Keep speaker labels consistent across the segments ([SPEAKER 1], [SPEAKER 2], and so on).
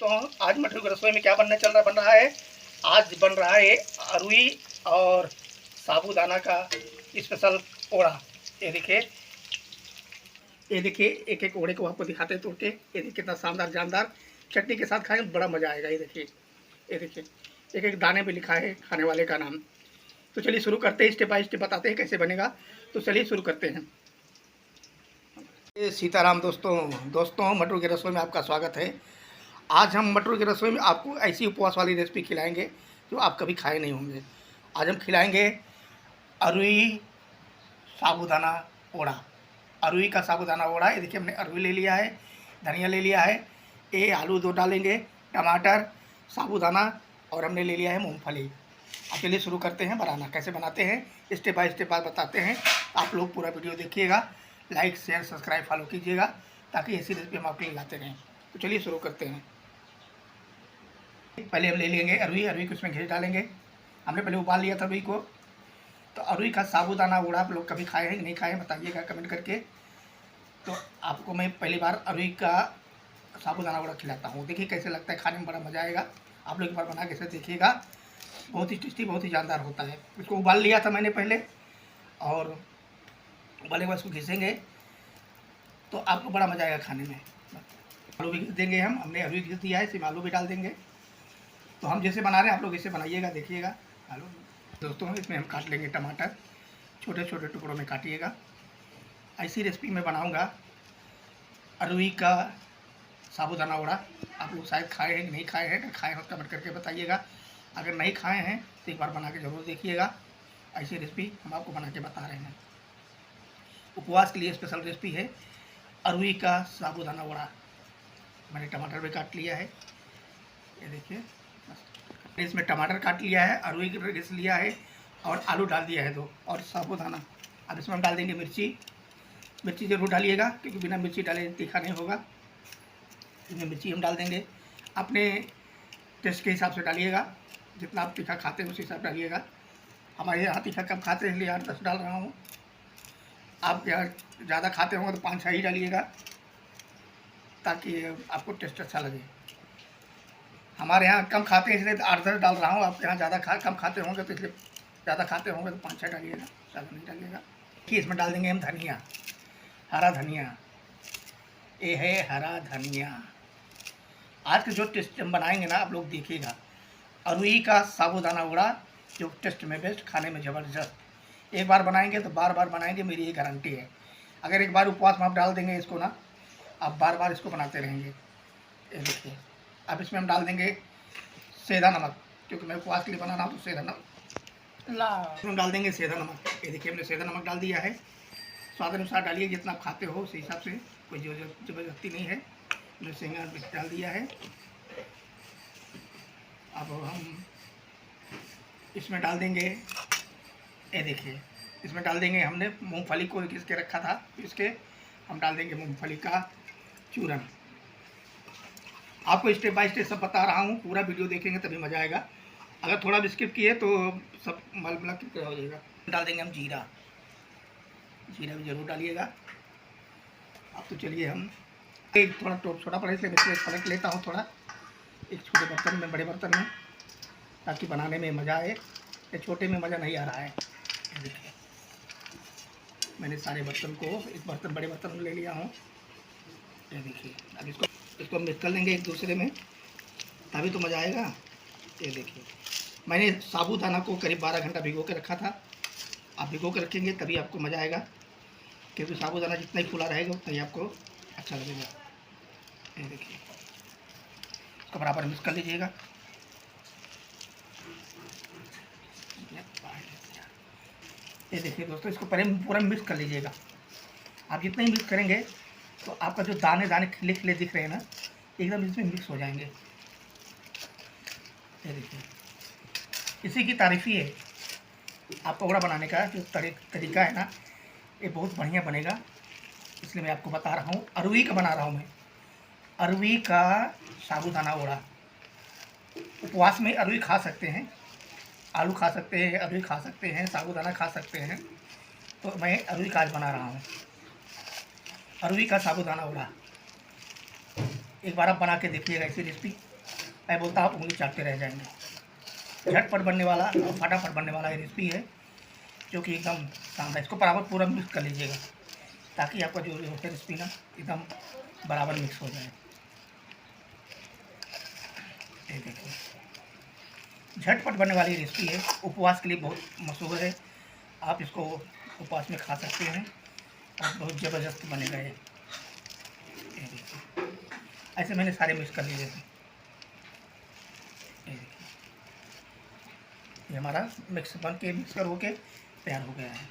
[SPEAKER 1] दोस्तों, आज मटरू की रसोई में क्या बन रहा है। आज बन रहा है अरुई और साबूदाना का स्पेशल ओढ़ा। ये देखिए, एक एक ओढ़े को आपको दिखाते हैं तोड़ के। ये देखिए कितना शानदार जानदार, चटनी के साथ खाएंगे बड़ा मजा आएगा। ये देखिए एक एक दाने पे लिखा है खाने वाले का नाम। तो चलिए शुरू करते हैं, स्टेप बाय स्टेप बताते हैं कैसे बनेगा। तो चलिए शुरू करते हैं। सीताराम दोस्तों, मटरू की रसोई में आपका स्वागत है। आज हम मटरू की रसोई में आपको ऐसी उपवास वाली रेसिपी खिलाएंगे जो आप कभी खाए नहीं होंगे। आज हम खिलाएंगे अरुई साबूदाना ओढ़ा। अरुई का साबूदाना ओढ़ा। ये देखिए, हमने अरुई ले लिया है, धनिया ले लिया है, ये आलू 2 डालेंगे, टमाटर, साबूदाना और हमने ले लिया है मूंगफली। अब चलिए शुरू करते हैं बनाना। कैसे बनाते हैं स्टेप बाय स्टेप बताते हैं। आप लोग पूरा वीडियो देखिएगा, लाइक शेयर सब्सक्राइब फॉलो कीजिएगा ताकि ऐसी रेसिपी हम आपके लिए लाते रहें। तो चलिए शुरू करते हैं। पहले हम ले लेंगे अरुई को इसमें घिस डालेंगे। हमने पहले उबाल लिया था अरुई को। तो अरुई का साबूदाना ओढ़ा आप लोग कभी खाए हैं कि नहीं खाए हैं बताइएगा कमेंट करके। तो आपको मैं पहली बार अरुई का साबूदाना ओढ़ा खिलाता हूँ। देखिए कैसे लगता है, खाने में बड़ा मज़ा आएगा। आप लोग एक बार बना के ऐसे देखिएगा, बहुत ही टेस्टी, बहुत ही जानदार होता है। इसको उबाल लिया था मैंने पहले, और उबालने के बाद इसको घिसेंगे तो आपको बड़ा मज़ा आएगा खाने में। आलू भी घिस देंगे हमने अरुई घिस दिया है, सिर्फ आलू भी डाल देंगे। तो हम जैसे बना रहे हैं आप लोग इसे बनाइएगा, देखिएगा। आलू दोस्तों, इसमें हम काट लेंगे टमाटर, छोटे छोटे टुकड़ों में काटिएगा। ऐसी रेसिपी मैं बनाऊंगा अरुई का साबूदाना ओढ़ा। आप लोग शायद खाए हैं कि नहीं खाए हैं, अगर खाए हो तो कमेंट करके बताइएगा। अगर नहीं खाए हैं तो एक बार बना के ज़रूर देखिएगा। ऐसी रेसिपी हम आपको बना के बता रहे हैं। उपवास के लिए स्पेशल रेसिपी है अरुई का साबूदाना ओढ़ा। मैंने टमाटर भी काट लिया है, ये देखिए। इसमें टमाटर काट लिया है, अरुई घिस लिया है और आलू डाल दिया है 2, और साबूदाना। अब इसमें हम डाल देंगे मिर्ची ज़रूर डालिएगा क्योंकि बिना मिर्ची डाले तीखा नहीं होगा। इसमें मिर्ची हम डाल देंगे, अपने टेस्ट के हिसाब से डालिएगा। जितना आप तीखा खाते हैं उस हिसाब से डालिएगा। हमारे यहाँ तीखा कम खाते हैं इसलिए 8-10 डाल रहा हूँ। आप यहाँ ज़्यादा खाते होंगे तो 5-6 ही डालिएगा ताकि आपको टेस्ट अच्छा लगे। हमारे यहाँ कम खाते हैं इसलिए 8-10 डाल रहा हूँ। आप यहाँ ज़्यादा कम खाते होंगे तो इसलिए ज़्यादा खाते होंगे तो 5-6 डालिएगा, ज़्यादा नहीं डालिएगा। कि इसमें डाल देंगे हम धनिया, हरा धनिया। ये है हरा धनिया। आज के जो टेस्ट हम बनाएंगे ना आप लोग देखिएगा, अरुई का साबूदाना ओढ़ा जो टेस्ट में बेस्ट, खाने में ज़बरदस्त। एक बार बनाएंगे तो बार बार बनाएंगे, मेरी ये गारंटी है। अगर एक बार उपवास में आप डाल देंगे इसको ना, आप बार बार इसको बनाते रहेंगे। ये देखिए, अब इसमें हम डाल देंगे सेंधा नमक, क्योंकि मैं उपवास के लिए बना रहा हूँ तो सेंधा नमक इसमें डाल देंगे। सेंधा नमक, ये देखिए हमने सेंधा नमक डाल दिया है। स्वाद अनुसार डालिए, जितना आप खाते हो उसी हिसाब से, कोई ज़बरदस्ती नहीं है। हमने सेंधा मिर्च डाल दिया है। अब हम इसमें डाल देंगे, ये देखिए इसमें डाल देंगे, हमने मूंगफली को घिस के रखा था, इसके हम डाल देंगे मूंगफली का चूरन। आपको स्टेप बाय स्टेप सब बता रहा हूँ, पूरा वीडियो देखेंगे तभी मज़ा आएगा। अगर थोड़ा भी स्किप किए तो सब मलमला की हो जाएगा। डाल देंगे हम जीरा भी ज़रूर डालिएगा। अब तो चलिए हम एक थोड़ा छोटा पड़ा इसलिए मैं पलट लेता हूँ थोड़ा, एक छोटे बर्तन में, बड़े बर्तन में, ताकि बनाने में मज़ा आए। ये छोटे में मज़ा नहीं आ रहा है। देखिए मैंने सारे बर्तन को एक बर्तन, बड़े बर्तन में ले लिया हूँ। ये देखिए, अब इसको मिक्स कर लेंगे एक दूसरे में, तभी तो मज़ा आएगा। ये देखिए, मैंने साबूदाना को करीब 12 घंटा भिगो के रखा था। आप भिगो के रखेंगे तभी आपको मज़ा आएगा, क्योंकि साबूदाना जितना ही फूला रहेगा उतना ही आपको अच्छा लगेगा। ये देखिए, इसको बराबर मिक्स कर लीजिएगा। ये देखिए दोस्तों, इसको पूरा मिक्स कर लीजिएगा। आप जितना ही मिक्स करेंगे तो आपका जो दाने दाने खिले खिले दिख रहे हैं ना, एकदम इसमें मिक्स हो जाएंगे। ये देखिए, इसी की तारीफ़ ही है। आप पकौड़ा बनाने का जो तरीका है ना, ये बहुत बढ़िया बनेगा, इसलिए मैं आपको बता रहा हूँ। अरुई का बना रहा हूँ मैं, अरुई का साबूदाना ओढ़ा। उपवास में अरुई खा सकते हैं, आलू खा सकते हैं, अरुई खा सकते हैं, साबूदाना खा सकते हैं। तो मैं अरुई का आज बना रहा हूँ, अरुई का साबूदाना ओढ़ा। एक बार आप बना के देखिएगा ऐसी रेसिपी, मैं बोलता आप उंगली चाटते रह जाएंगे। झटपट बनने वाला और फटाफट बनने वाला ये रेसिपी है, जो कि एकदम शानदार। इसको बराबर पूरा मिक्स कर लीजिएगा, ताकि आपका जो होता है रेसिपी ना एकदम बराबर मिक्स हो जाए। ये देखिए, झटपट बनने वाली रेसिपी है, उपवास के लिए बहुत मशहूर है। आप इसको उपवास में खा सकते हैं और बहुत ज़बरदस्त बनेगा ये देखिए। ऐसे मैंने सारे मिक्स कर लिए थे। ये देखिए, ये हमारा मिक्स बन के मिक्सर होके तैयार हो गया है।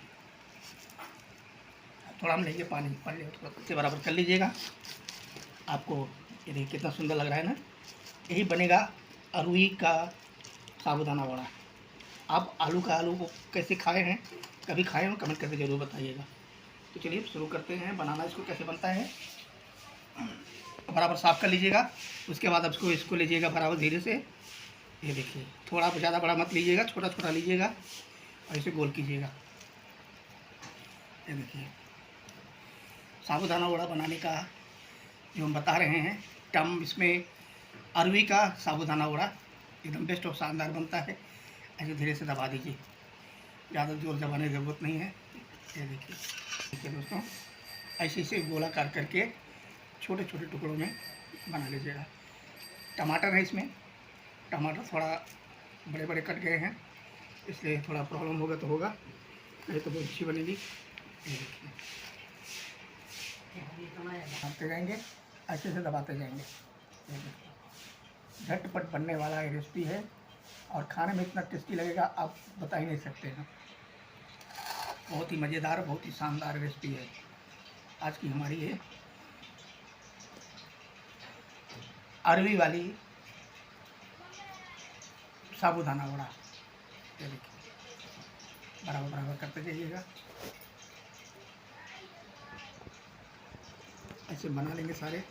[SPEAKER 1] थोड़ा हम लेंगे पानी थोड़ा बराबर कर लीजिएगा। आपको ये देखिए कितना सुंदर लग रहा है ना। यही बनेगा अरुई का साबूदाना वड़ा। आप आलू को कैसे खाए हैं, कभी खाए हो, कमेंट करके ज़रूर बताइएगा। तो चलिए शुरू करते हैं बनाना। इसको कैसे बनता है, बराबर साफ़ कर लीजिएगा। उसके बाद अब इसको लीजिएगा बराबर धीरे से। ये देखिए, थोड़ा ज़्यादा बड़ा मत लीजिएगा, छोटा छोटा लीजिएगा और इसे गोल कीजिएगा। ये देखिए, साबूदाना वड़ा बनाने का जो हम बता रहे हैं टर्म, इसमें अरवी का साबूदाना वड़ा एकदम बेस्ट और शानदार बनता है। ऐसे धीरे से दबा दीजिए, ज़्यादा जोर दबाने की ज़रूरत नहीं है। ये देखिए दोस्तों, ऐसे इसे गोलाकार करके छोटे छोटे टुकड़ों में बना लीजिएगा। टमाटर है इसमें, टमाटर थोड़ा बड़े बड़े कट गए हैं, इसलिए थोड़ा प्रॉब्लम होगा तो होगा, नहीं तो बहुत अच्छी बनेगी। ये देखिए, दबाते जाएंगे, अच्छे से दबाते जाएंगे। ये देखिए, झटपट बनने वाला ये रेसिपी है और खाने में इतना टेस्टी लगेगा आप बता ही नहीं सकते हैं। बहुत ही मज़ेदार, बहुत ही शानदार रेसिपी है आज की हमारी ये अरवी वाली साबूदाना वड़ा। ये देखिए, बराबर बराबर करते जाइएगा, ऐसे बना लेंगे सारे।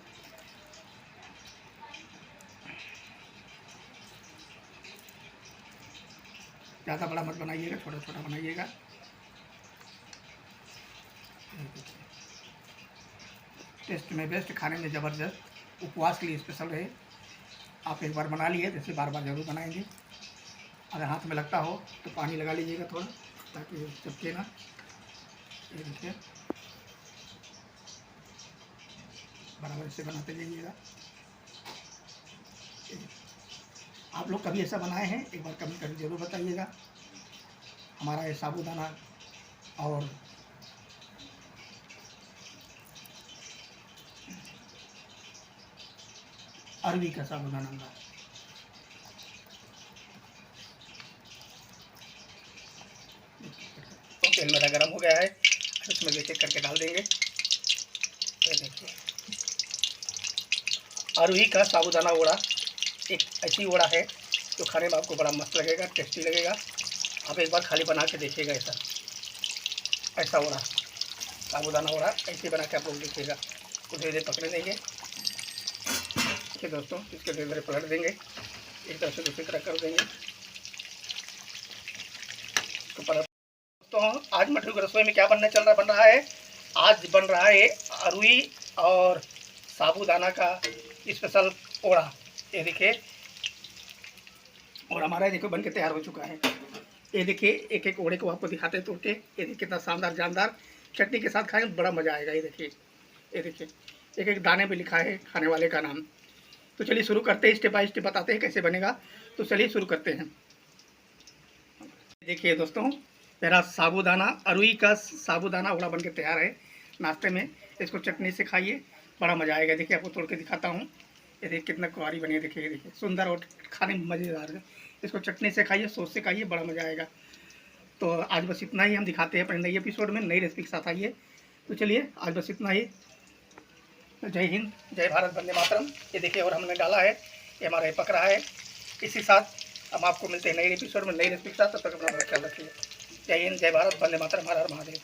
[SPEAKER 1] ज़्यादा बड़ा मत बनाइएगा, छोटा छोटा बनाइएगा। टेस्ट में बेस्ट, खाने में ज़बरदस्त, उपवास के लिए स्पेशल रहे। आप एक बार बना लिए जैसे बार बार ज़रूर बनाएंगे। अगर हाथ में लगता हो तो पानी लगा लीजिएगा थोड़ा, ताकि चिपके ना। ये देखिए, बराबर से बनाते जाइएगा। आप लोग कभी ऐसा बनाए हैं, एक बार कमेंट करके ज़रूर बताइएगा। हमारा ये साबूदाना और अरवी का साबूदाना होगा। तेल मेरा गर्म हो गया है, इसमें एक एक करके डाल देंगे। ये देखिए, अरवी का साबूदाना वड़ा एक ऐसी वड़ा है जो खाने में आपको बड़ा मस्त लगेगा, टेस्टी लगेगा। आप एक बार खाली बना के देखिएगा। ऐसा वड़ा, साबूदाना वड़ा ऐसे बना के आप लोग देखिएगा। तो धीरे धीरे पकड़े देंगे। देखिए दोस्तों, इसके धीरे धीरे पलट देंगे, एक तरफ से दूसरी तरफ कर देंगे। तो आज मटरू की रसोई में क्या बन रहा है, आज बन रहा है अरुई और साबूदाना का स्पेशल ओढ़ा। ये देखिए, और हमारा देखो बन के तैयार हो चुका है। ये देखिए, एक एक ओढ़े को आपको दिखाते हैं तोड़ के। ये देखिए कितना शानदार जानदार, चटनी के साथ खाएं बड़ा मज़ा आएगा। ये देखिए, एक एक दाने पे लिखा है खाने वाले का नाम। तो चलिए शुरू करते हैं, स्टेप बाय स्टेप बताते हैं कैसे बनेगा। तो चलिए शुरू करते हैं। देखिए दोस्तों, मेरा साबूदाना अरुई का साबूदाना वड़ा बन के तैयार है। नाश्ते में इसको चटनी से खाइए, बड़ा मज़ा आएगा। देखिए, आपको तोड़ के दिखाता हूँ। ये देखिए कितना कुआरी बनी है। देखिए सुंदर और खाने में मज़ेदार है। इसको चटनी से खाइए, सॉस से खाइए, बड़ा मज़ा आएगा। तो आज बस इतना ही हम दिखाते हैं अपने नई एपिसोड में, नई रेसिपी के साथ आइए। तो चलिए आज बस इतना ही। जय हिंद, जय भारत, वंदे मातरम। ये देखिए, और हमने डाला है, ये हमारा पक रहा है। इसी साथ हम आपको मिलते हैं नई एपिसोड में नई रेसिपी के साथ। तब तक अपना ख्याल रखिए। जय हिंद, जय भारत, वंदे मातरम, हर हर महादेव।